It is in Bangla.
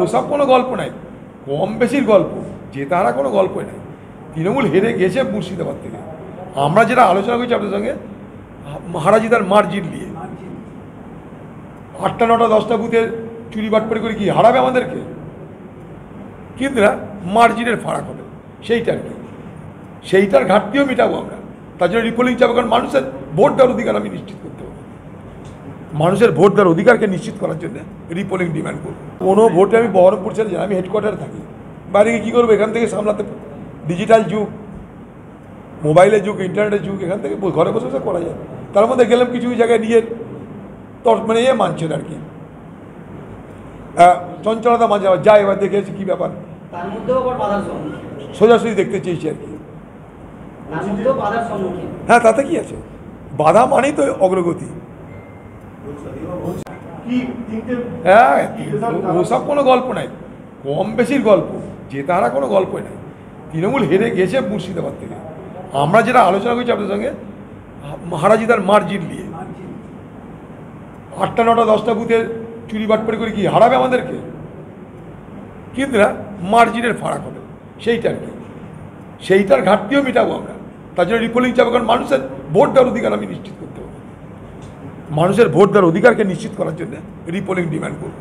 ওসব কোনো গল্প নাই, কম বেশির গল্প, জেতারা কোনো গল্পই নাই। তৃণমূল হেরে গেছে মুর্শিদাবাদ থেকে। আমরা যেটা আলোচনা করছি আপনাদের সঙ্গে হারাজিতার মার্জিন নিয়ে, 8টা 9টা 10টা বুথে চুরি বাটপাড়ি করে কি হারাবে আমাদেরকে? কিন্তু না, মার্জিনের ফারাক হবে, সেইটার কি, সেইটার ঘাটতিও মেটাবো আমরা। তার জন্য রিপোলিং চাবো, কারণ মানুষের ভোট দেওয়ার অধিকার আমি নিশ্চিত করতে হবে। মানুষের ভোট দেওয়ার অধিকারকে নিশ্চিত করার জন্য রিপোলিং ডিমান্ড করবো। কোনো ভোটে আমি বহরমপুর ছেড়ে যাই, আমি হেডকোয়ার্টারে থাকি, বাইরে গিয়ে কী করবো? এখান থেকে সামলাতে, ডিজিটাল যুগ, মোবাইলের যুগ, ইন্টারনেটের যুগ, এখান থেকে ঘরে বসে বসে করা যায়। তার মধ্যে গেলাম কিছু জায়গায় নিজের মানে মানছে না আর কি, চঞ্চলতা মাঝে যা এবার দেখেছি কী ব্যাপার, সোজাসুজি দেখতে চেয়েছি আর কি। হ্যাঁ, তাতে কি আছে, বাধা মানেই তো অগ্রগতি। হ্যাঁ, ওসব কোনো গল্প নাই, কম বেশির গল্প, জেতারা কোনো গল্পই নাই। তৃণমূল হেরে গেছে মুর্শিদাবাদ থেকে। আমরা যেটা আলোচনা করছি আপনাদের সঙ্গে হারাজিতার মার্জিন নিয়ে, 8টা 9টা 10টা বুথে চুরি বাটপাড়ি করে কি হারাবে আমাদেরকে? কিন্তু না, মার্জিনের ফারাক হবে, সেইটার কি, সেইটার ঘাটতিও মেটাবো আমরা। তার জন্য রিপোলিং চাবো, কারণ মানুষের ভোট দেওয়ার অধিকার আমি নিশ্চিত করতে হবে। মানুষের ভোট দেওয়ার অধিকারকে নিশ্চিত করার জন্য রিপোলিং ডিমান্ড করবো।